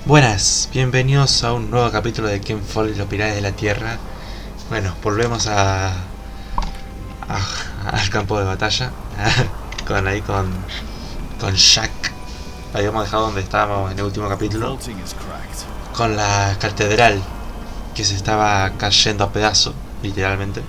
Buenas, bienvenidos a un nuevo capítulo de Follet, los Pilares de la Tierra. Bueno, volvemos al campo de batalla con Jack. Habíamos dejado donde estábamos en el último capítulo, con la catedral que se estaba cayendo a pedazos, literalmente.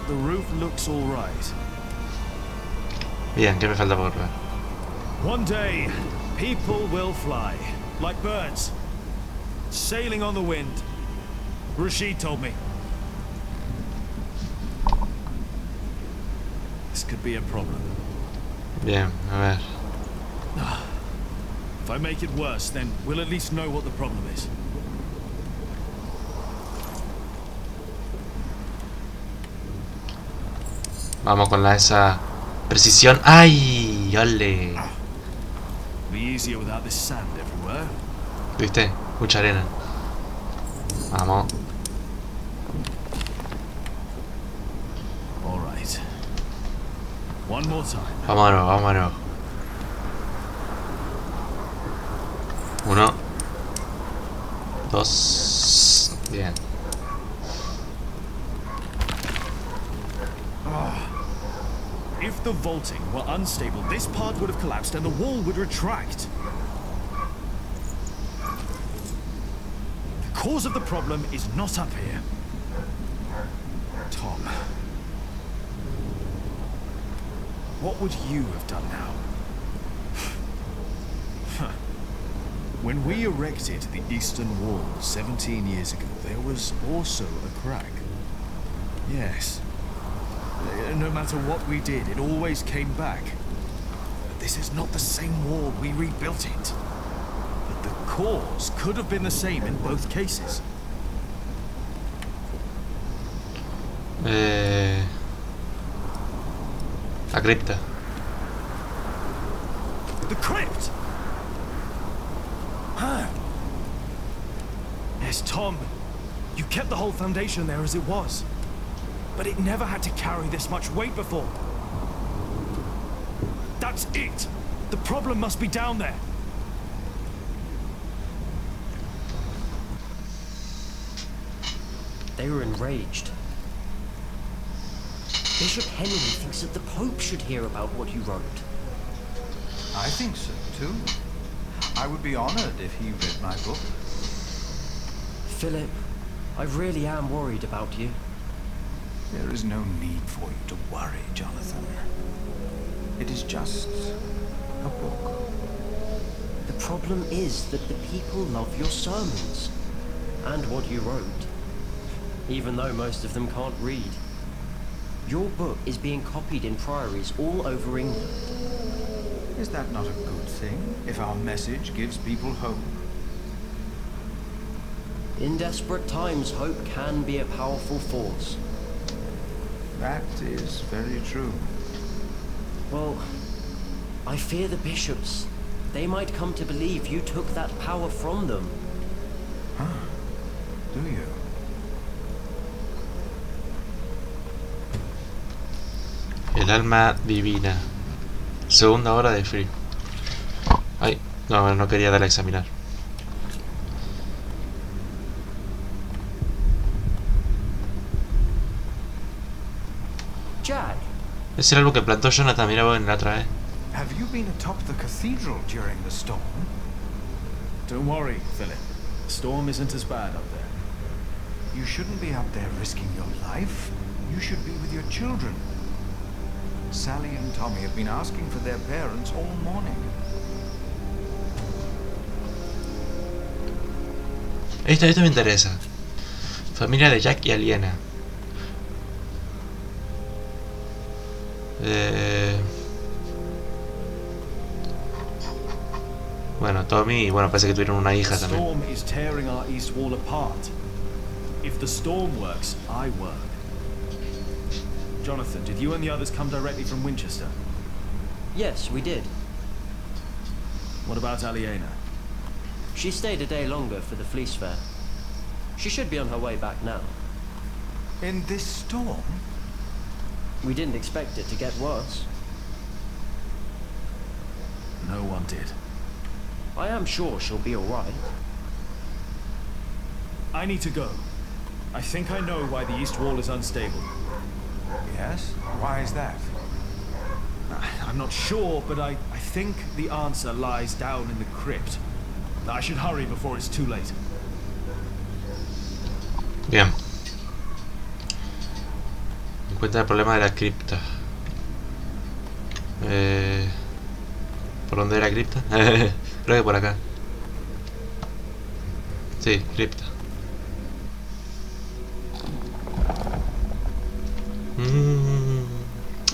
The roof looks all right. Bien, ¿qué me falta por ver? One day, people will fly, like birds, sailing on the wind. Rashid told me. This could be a problem. Bien, a ver. If I make it worse, then we'll at least know what the problem is. Vamos con esa precisión. ¡Ay! ¡Ole! Be easier without this sand everywhere. ¿Viste? Mucha arena. Vamos. All right. One more time. Vámonos, vámonos. 1, 2. Bien. If the vaulting were unstable, this part would have collapsed and the wall would retract. The cause of the problem is not up here. Tom. What would you have done now? When we erected the eastern wall 17 years ago, there was also a crack. Yes. No matter what we did, it always came back. But this is not the same wall. We rebuilt it. But the cause could have been the same in both cases. La cripta. The crypt! Huh. Yes, Tom. You kept the whole foundation there as it was. But it never had to carry this much weight before. That's it! The problem must be down there. They were enraged. Bishop Henry thinks that the Pope should hear about what you wrote. I think so, too. I would be honored if he read my book. Philip, I really am worried about you. There is no need for you to worry, Jonathan. It is just a book. The problem is that the people love your sermons and what you wrote, even though most of them can't read. Your book is being copied in priories all over England. Is that not a good thing, if our message gives people hope? In desperate times, hope can be a powerful force. That is very true. Well, I fear the bishops. They might come to believe you took that power from them. Huh? Do you? El alma divina. Segunda hora de frío. Ay, no quería dar a examinar. Jack. Ese era algo que plantó Jonathan, mira vos en la otra vez. Have you been atop the cathedral during the storm? Don't worry, Philip. The storm isn't as bad up there. You shouldn't be up there risking your life. You should be with your children. Sally and Tommy have been asking for their parents all morning. Esto me interesa. Familia de Jack y Aliena. Bueno, Tommy, y bueno, parece que tuvieron una hija The también. storm is tearing our east wall apart. If the storm works, I work. Jonathan, did you and the others come directly from Winchester? Yes, we did. What about Aliena? She stayed a day longer for the fleece fair. She should be on her way back now. In this storm? We didn't expect it to get worse. No one did. I am sure she'll be alright. I need to go. I think I know why the east wall is unstable. Yes? Why is that? I'm not sure, but I think the answer lies down in the crypt. I should hurry before it's too late. Bien. Encuentra el problema de la cripta. ¿Por dónde era la cripta? Creo que por acá. Sí, cripta.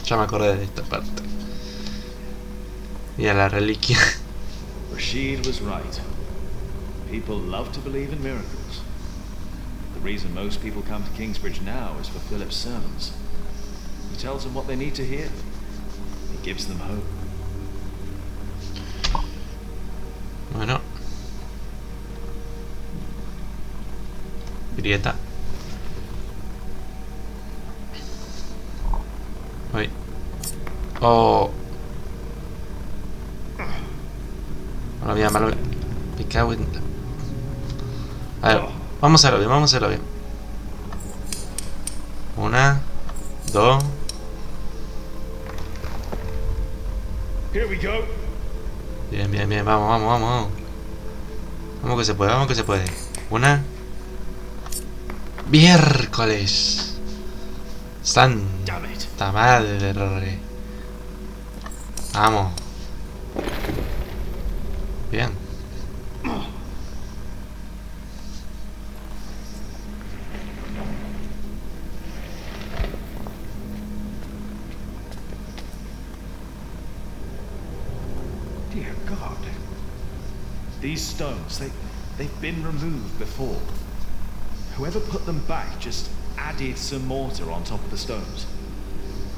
Ya me acordé de esta parte. Mira la reliquia. Rashid was right. People love to believe in miracles. The reason most people come to Kingsbridge now is for Philip's sermons. He tells them what they need to hear. He gives them hope. Bueno. Grieta. Ay. Oh. Malo bien, malo bien. Me cago en... A ver, vamos a hacerlo bien, vamos a hacerlo bien. 1, 2. Here we go. Bien, bien, bien, vamos, vamos, vamos, vamos. Vamos que se puede, vamos que se puede. 1. Miércoles. Santa madre. Vamos. Bien. Dear God. These stones, they've been removed before. Whoever put them back just added some mortar on top of the stones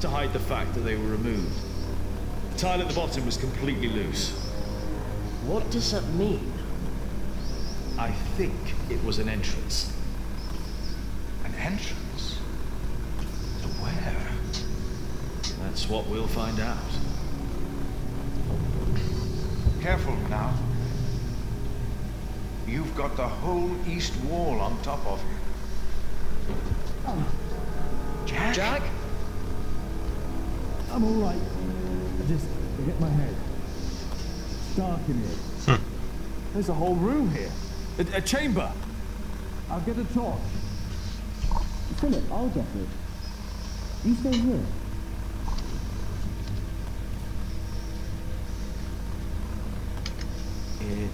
to hide the fact that they were removed. The tile at the bottom was completely loose. What does that mean? I think it was an entrance. An entrance? To where? That's what we'll find out. Careful now. You've got the whole east wall on top of you. Jack? Jack? I'm all right. I just hit my head. It's dark in here. There's a whole room here. A chamber. I'll get a torch. Philip, I'll get it. You stay here.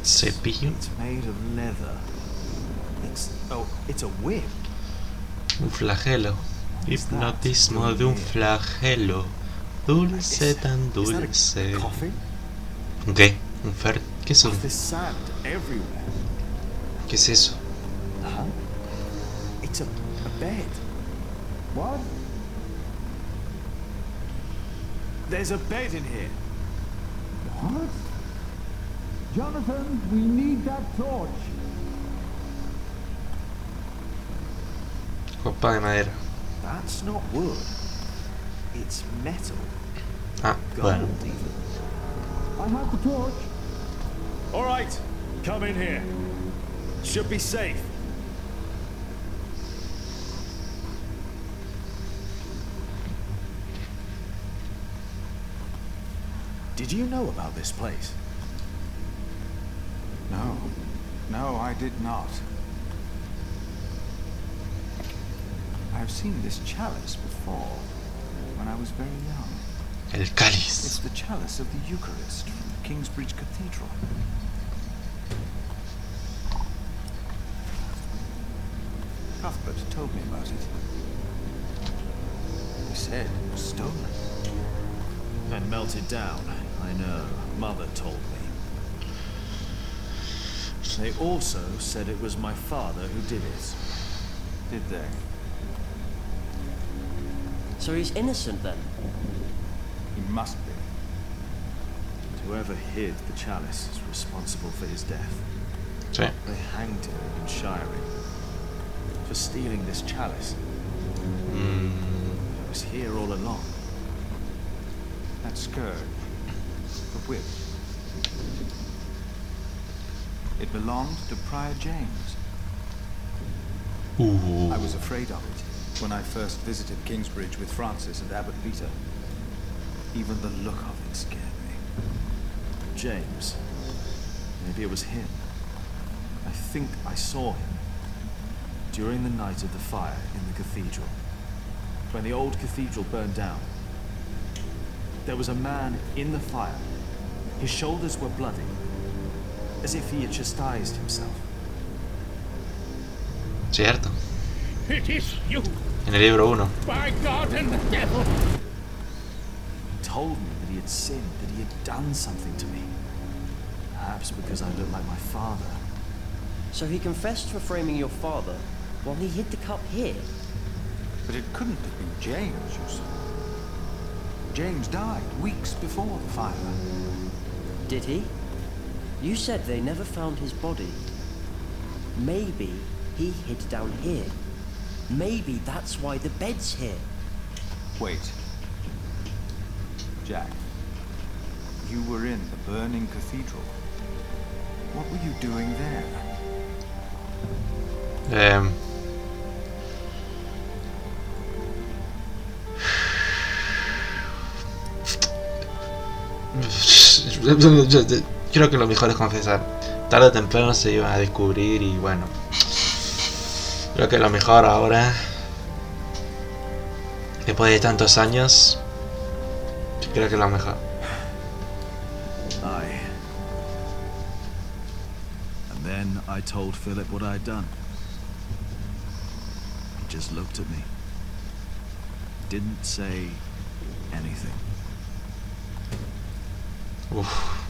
Cepillo. It's made of leather. It's a whip. Un flagelo. Hipnotismo de un flagelo. Dulce, tan dulce. Coffee? ¿Un qué? ¿Un fer? ¿Qué es eso? There's sand everywhere. ¿Qué es eso? Huh? It's a bed. What? There's a bed in here. What? Jonathan, we need that torch. Copa de madera. That's not wood. It's metal. Ah, bueno. Gold even. I have the torch. All right, come in here. Should be safe. Did you know about this place? No. No, I did not. I've seen this chalice before, when I was very young. El cáliz. It's the chalice of the Eucharist from Kingsbridge Cathedral. Cuthbert told me about it. He said it was stolen. And melted down. I know. Mother told me. They also said it was my father who did it. Did they? So he's innocent then? He must be. Whoever hid the chalice is responsible for his death. Sí. They hanged him in shiring for stealing this chalice. It was here all along. That scourge, the whip. It belonged to Prior James. Ooh. I was afraid of it when I first visited Kingsbridge with Francis and Abbot Peter. Even the look of it scared me. James. Maybe it was him. I think I saw him during the night of the fire in the cathedral. When the old cathedral burned down, there was a man in the fire. His shoulders were bloody, as if he had chastised himself. Cierto. It is you, En el libro 1. by God and the devil! He told me that he had sinned, that he had done something to me. Perhaps because I looked like my father. So he confessed for framing your father while he hid the cup here. But it couldn't have been James, you saw. James died weeks before the fire. Did he? You said they never found his body. Maybe he hid down here. Maybe that's why the bed's here. Wait. Jack, you were in the burning cathedral. What were you doing there? Creo que lo mejor es confesar. Tarde o temprano se iban a descubrir y bueno. Creo que lo mejor ahora, después de tantos años, creo que lo mejor. And then I told Philip what I'd done. He just looked at me. Didn't say anything. Uf.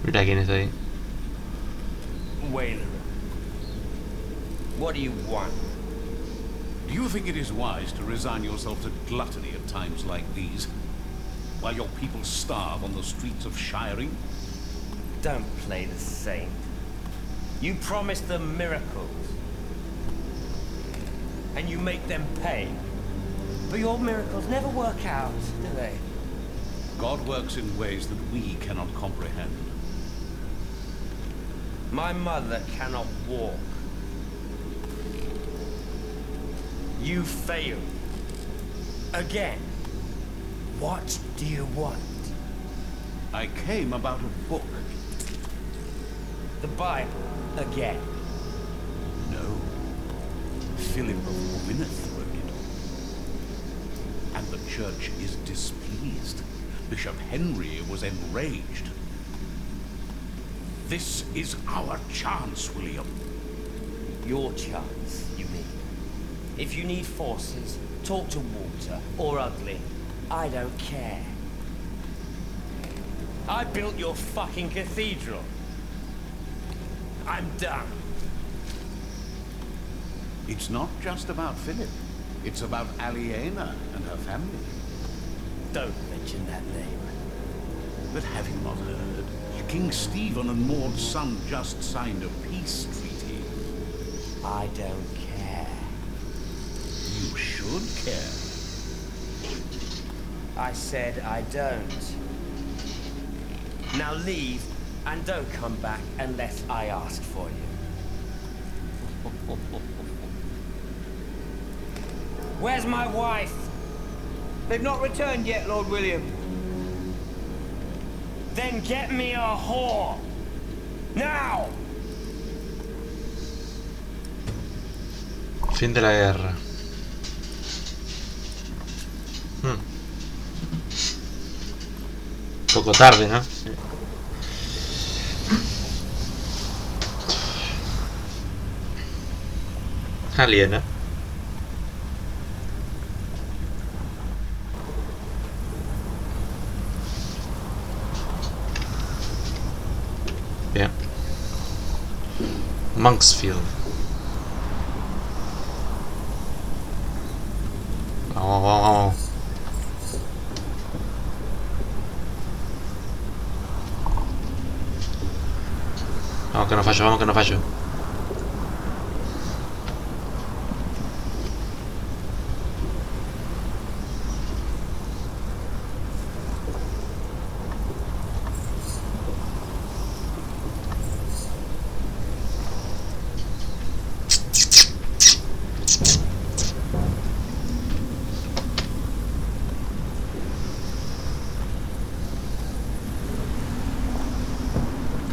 Mira quién está ahí. Whaler, what do you want? Do you think it is wise to resign yourself to gluttony at times like these, while your people starve on the streets of Shiring? Don't play the saint. You promise them miracles, and you make them pay. But your miracles never work out, do they? God works in ways that we cannot comprehend. My mother cannot walk. You failed. Again. What do you want? I came about a book. The Bible. Again. No. Philip of Winnet wrote it. And the church is displeased. Bishop Henry was enraged. This is our chance, William. Your chance, you mean? If you need forces, talk to Walter or Ugly. I don't care. I built your fucking cathedral. I'm done. It's not just about Philip. It's about Aliena and her family. Don't mention that name. But have you not heard? King Stephen and Maud's son just signed a peace treaty. I don't care. You should care. I said I don't. Now leave and don't come back unless I ask for you. Where's my wife? They've not returned yet, Lord William. Then get me a whore. Now! Fin de la guerra. Poco tarde, ¿no? Aliena. Monksfield. Vamos, vamos, vamos. Vamos que no fallo, vamos que no fallo.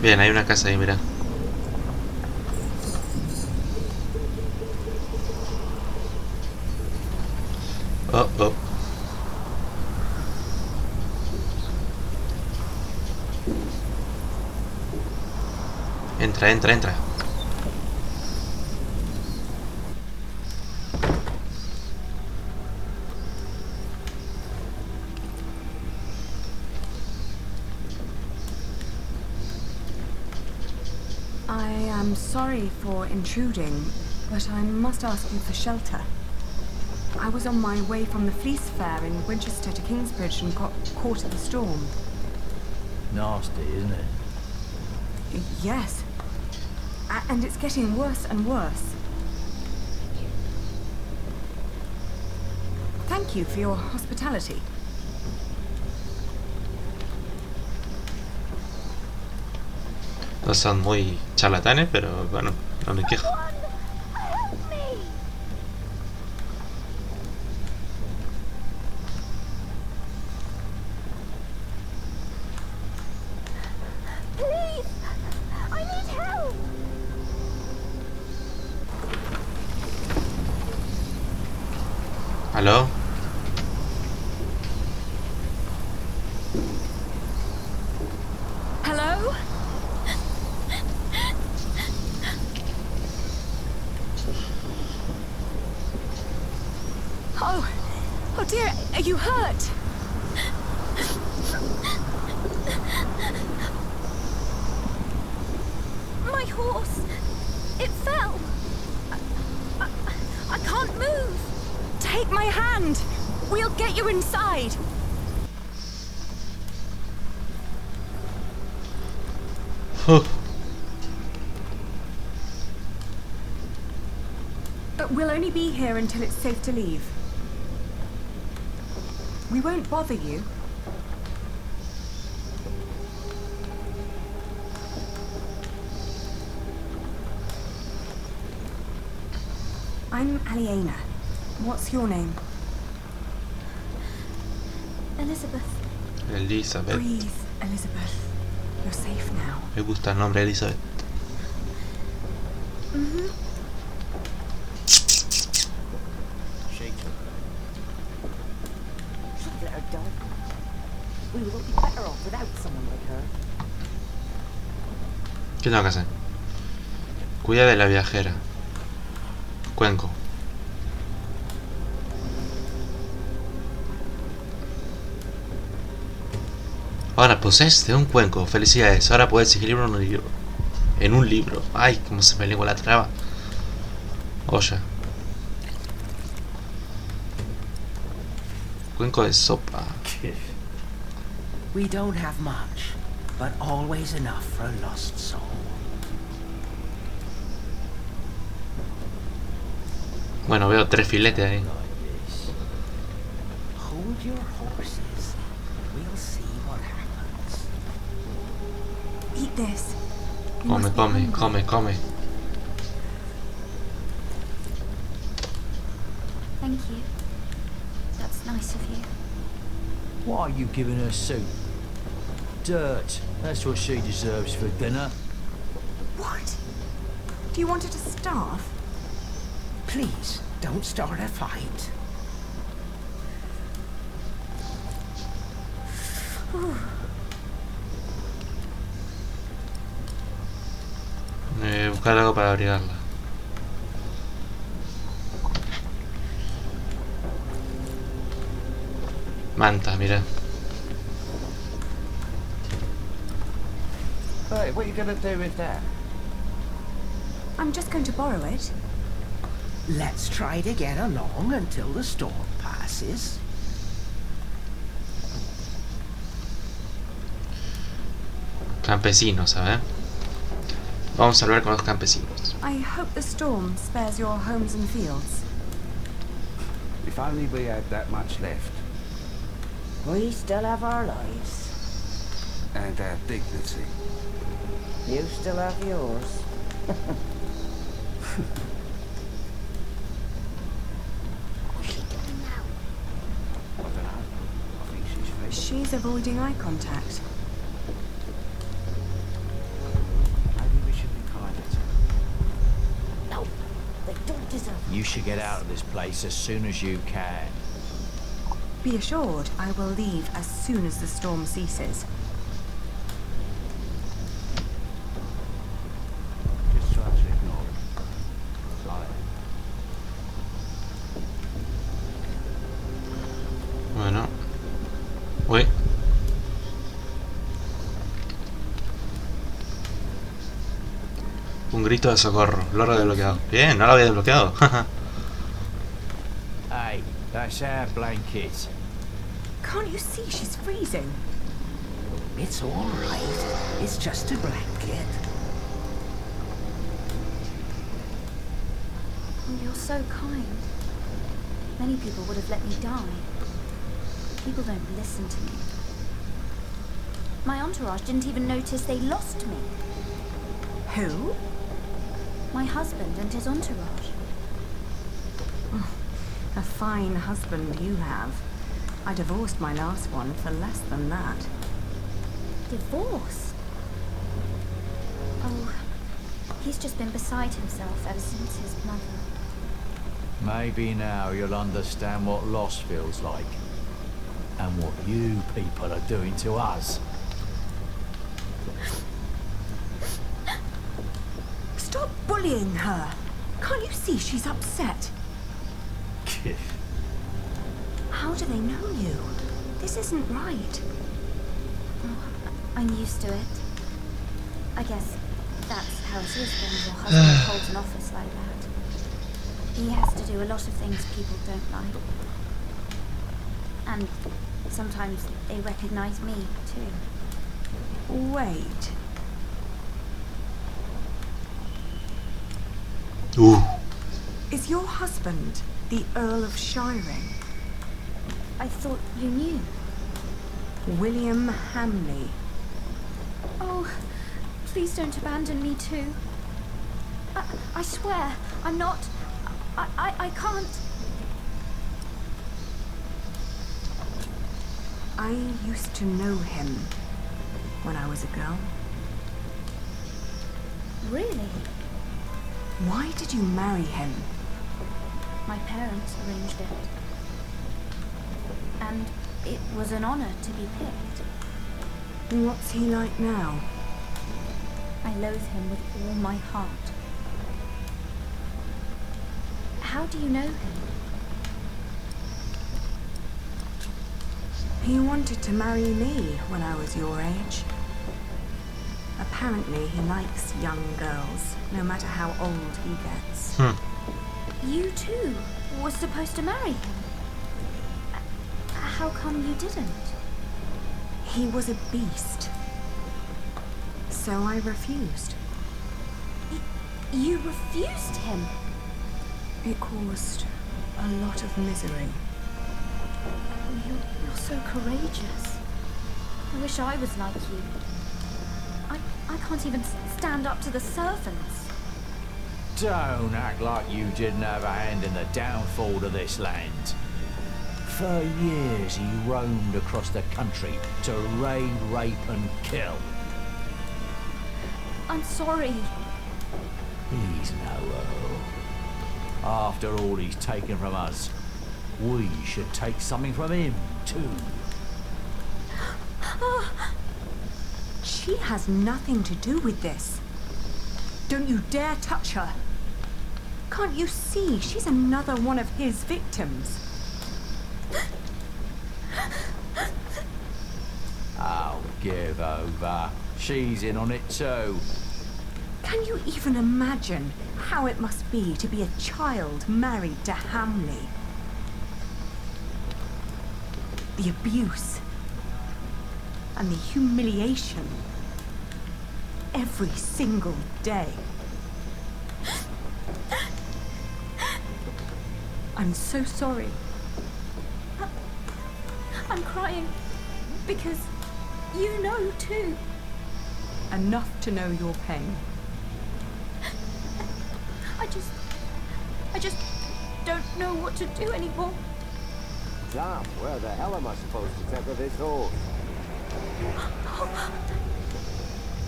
Bien, hay una casa ahí, mira. Oh, oh. Entra, entra, entra. I am sorry for intruding, but I must ask you for shelter. I was on my way from the Fleece Fair in Winchester to Kingsbridge and got caught in the storm. Nasty, isn't it? Yes. And it's getting worse and worse. Thank you for your hospitality. No son muy charlatanes, pero bueno, no me quejo. Please! I need help! ¿Aló? Hello? Oh dear, are you hurt? My horse! It fell! I can't move! Take my hand! We'll get you inside! But we'll only be here until it's safe to leave. We won't bother you. I'm Aliena. What's your name? Elizabeth. Elizabeth. Breathe, Elizabeth. You're safe now. Me gusta el nombre Elizabeth. Mm-hmm. Should let her die. We will be better off without someone like her. ¿Qué tengo que hacer? Cuida de la viajera. Cuenco. Ahora posees un cuenco. Felicidades. Ahora puedes escribir un libro. En un libro. Ay, cómo se me lengua la traba. Olla. Cuenco de sopa. We don't have much, but always enough for a lost soul. Bueno, veo 3 filetes ahí. Hold your horses. We'll see what happens. Eat this. You Come, must be come, hungry. come, come. Thank you. That's nice of you. Why are you giving her soup? Dirt. That's what she deserves for dinner. What? Do you want her to starve? Please, don't start a fight. Buscar algo para abrigarla. Manta, mira. Hey, what are you gonna do with that? I'm just going to borrow it. Let's try to get along until the storm passes. Campesinos, a ver. Vamos a hablar con los campesinos. I hope the storm spares your homes and fields. If only we had that much left. We still have our lives. And our dignity. You still have yours. What's she doing now? I don't know. I think she's finished. She's avoiding eye contact. Maybe we should be kinder to her. No, they don't deserve it. You should get out of this place as soon as you can. Be assured, I will leave as soon as the storm ceases. Just try to ignore it. Like, Bueno. Uy. Un grito de socorro. Logro desbloqueado. Bien, no lo había desbloqueado. Hey, that's our blanket. Can't you see she's freezing? It's all right. It's just a blanket. Oh, you're so kind. Many people would have let me die. People don't listen to me. My entourage didn't even notice they lost me. Who? My husband and his entourage. A fine husband you have. I divorced my last one for less than that. Divorced? Oh, he's just been beside himself ever since his mother. Maybe now you'll understand what loss feels like. And what you people are doing to us. Stop bullying her. Can't you see she's upset? How do they know you? This isn't right. Oh, I'm used to it. I guess that's how it is when your husband holds an office like that. He has to do a lot of things people don't like. And sometimes they recognize me, too. Wait. Ooh. Is your husband the Earl of Shiring? I thought you knew. William Hamley. Oh, please don't abandon me too. I swear, I'm not... I can't... I used to know him when I was a girl. Really? Why did you marry him? My parents arranged it. And it was an honor to be picked. What's he like now? I loathe him with all my heart. How do you know him? He wanted to marry me when I was your age. Apparently he likes young girls, no matter how old he gets. You too were supposed to marry him. How come you didn't? He was a beast. So I refused. You refused him? It caused a lot of misery. You're so courageous. I wish I was like you. I can't even stand up to the servants. Don't act like you didn't have a hand in the downfall of this land. For years he roamed across the country to raid, rape and kill. I'm sorry. He's no earl. After all he's taken from us, we should take something from him too. She has nothing to do with this. Don't you dare touch her. Can't you see she's another one of his victims? Oh, give over. She's in on it too. Can you even imagine how it must be to be a child married to Hamley? The abuse and the humiliation every single day. I'm so sorry. I'm crying because you know too. Enough to know your pain. I just don't know what to do anymore. Tom, where the hell am I supposed to tether this horse?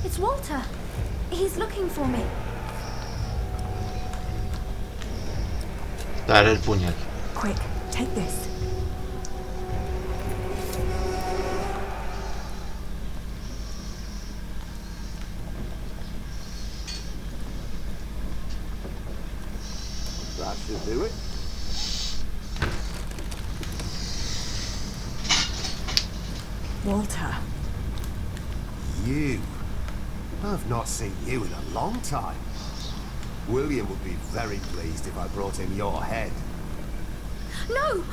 It's Walter. He's looking for me. Dale el puñal. Quick, take this. That should do it. Walter. You. I've not seen you in a long time. William would be very pleased if I brought him your head. No!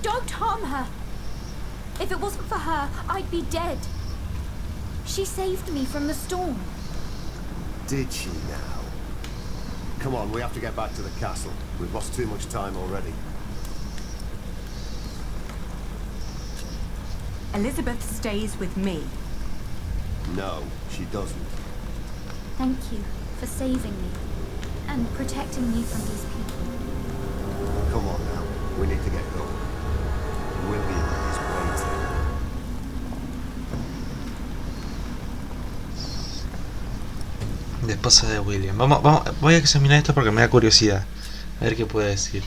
Don't harm her. If it wasn't for her, I'd be dead. She saved me from the storm. Did she now? Come on, we have to get back to the castle. We've lost too much time already. Elizabeth stays with me. No, she doesn't. Thank you for saving me and protecting me from these people. Come on now, we need to get going. William is waiting. La esposa de William. Voy a examinar esto porque me da curiosidad. A ver qué puede decir.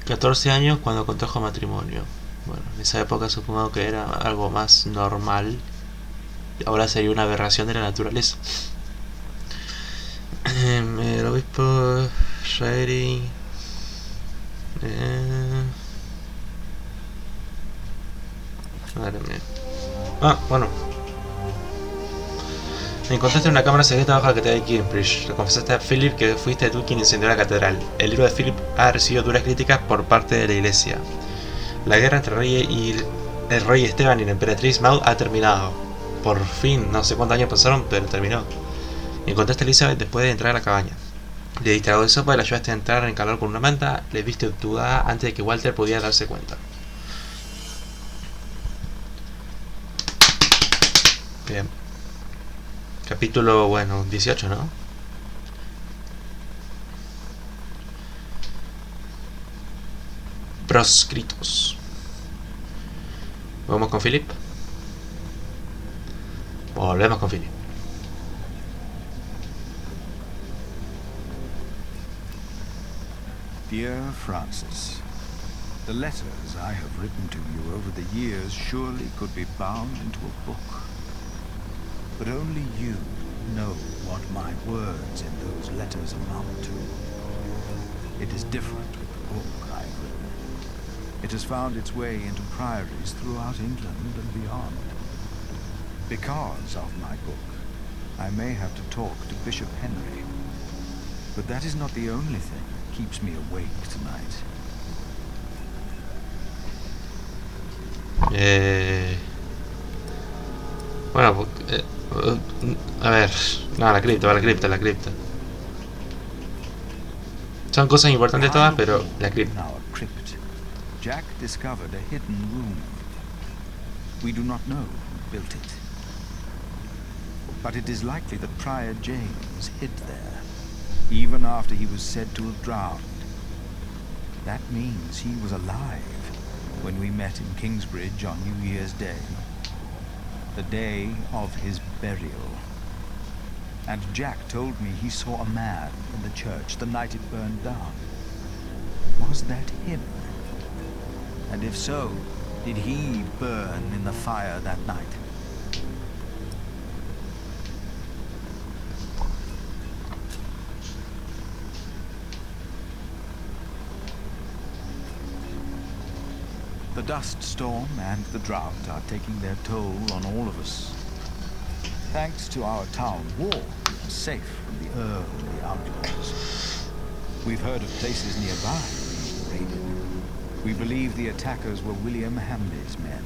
14 años cuando contrajo matrimonio. Bueno, en esa época supongo que era algo más normal. Ahora sería una aberración de la naturaleza. El obispo Sherry. Madre mía. Bueno. Encontraste una cámara secreta bajo la catedral de Kingsbridge. Le confesaste a Philip que fuiste tú quien incendió la catedral. El libro de Philip ha recibido duras críticas por parte de la iglesia. La guerra entre el rey Esteban y la emperatriz Maud ha terminado. Por fin, no sé cuántos años pasaron, pero terminó. Encontraste a Elizabeth después de entrar a la cabaña. Le diste algo de sopa y la ayudaste a entrar en calor con una manta. Le viste obtugada antes de que Walter pudiera darse cuenta. Bien. Capítulo, 18, ¿no? Proscritos. ¿Vamos con Philip? Volvemos con Philip. Dear Francis, the letters I have written to you over the years surely could be bound into a book. But only you know what my words in those letters amount to. It is different with the book I have written. It has found its way into priories throughout England and beyond. Because of my book, I may have to talk to Bishop Henry. But that is not the only thing that keeps me awake tonight. Bueno, a ver, no, la cripta. Son cosas importantes todas, pero la cripta. Jack discovered a hidden room. We do not know who built it. But it is likely that Prior James hid there, even after he was said to have drowned. That means he was alive when we met in Kingsbridge on New Year's Day. The day of his burial. And Jack told me he saw a man in the church the night it burned down. Was that him? And if so, did he burn in the fire that night? The dust storm and the drought are taking their toll on all of us. Thanks to our town wall, we are safe from the Earl and the outlaws. We've heard of places nearby being raided. We believe the attackers were William Hamley's men.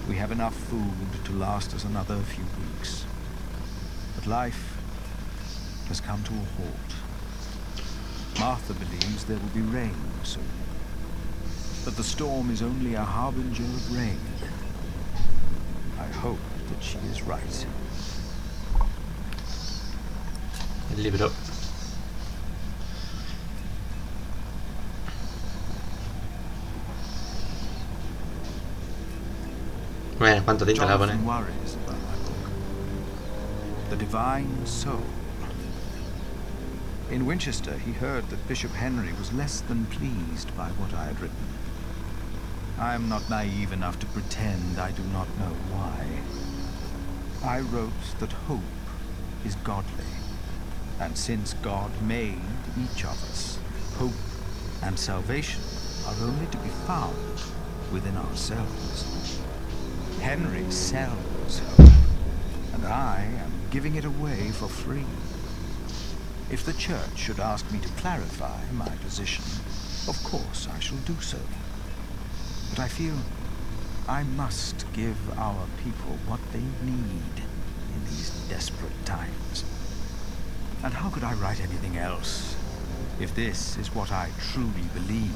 We have enough food to last us another few weeks. But life has come to a halt. Martha believes there will be rain soon. But the storm is only a harbinger of rain. I hope that she is right. El libro. Bueno, ¿cuánto tinta le va a poner? Jonathan worries about my book. The Divine Soul. In Winchester, he heard that Bishop Henry was less than pleased by what I had written. I am not naive enough to pretend I do not know why. I wrote that hope is godly, and since God made each of us, hope and salvation are only to be found within ourselves. Henry sells hope, and I am giving it away for free. If the church should ask me to clarify my position, of course I shall do so. But I feel I must give our people what they need in these desperate times. And how could I write anything else if this is what I truly believe?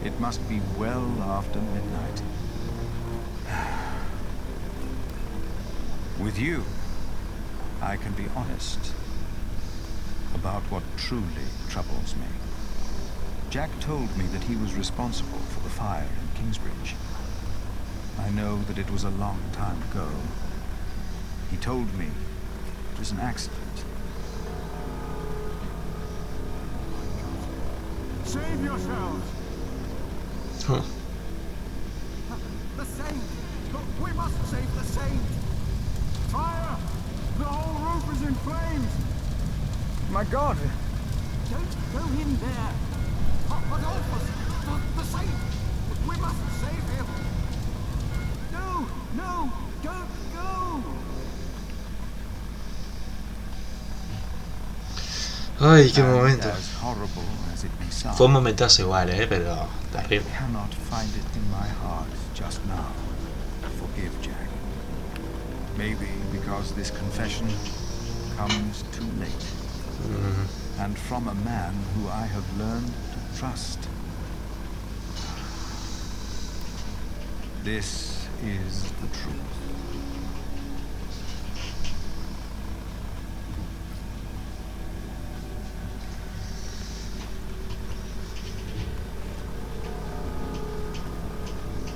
It must be well after midnight. With you, I can be honest about what truly troubles me. Jack told me that he was responsible for the fire in Kingsbridge. I know that it was a long time ago. He told me it was an accident. Save yourselves! Huh. The saint! We must save the saint! Fire! The whole roof is in flames! My God! Don't go in there! Adolphus! The saint! We must save him! No! No! Don't go! Ay, qué momento. As horrible as it may sound, Fue un momentazo igual, pero I terrible. cannot find it in my heart just now to forgive Jack. Maybe because this confession comes too late. And from a man who I have learned to trust. This is the truth.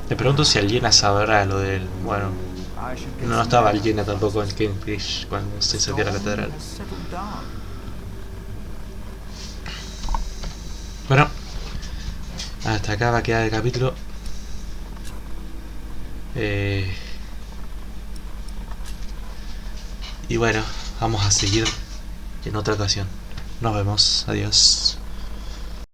Me pregunto si Aliena sabrá lo del... Bueno, no estaba Aliena tampoco en Kingsbridge cuando se incendió la catedral. Bueno, hasta acá va a quedar el capítulo. Y bueno, vamos a seguir en otra ocasión. Nos vemos, adiós.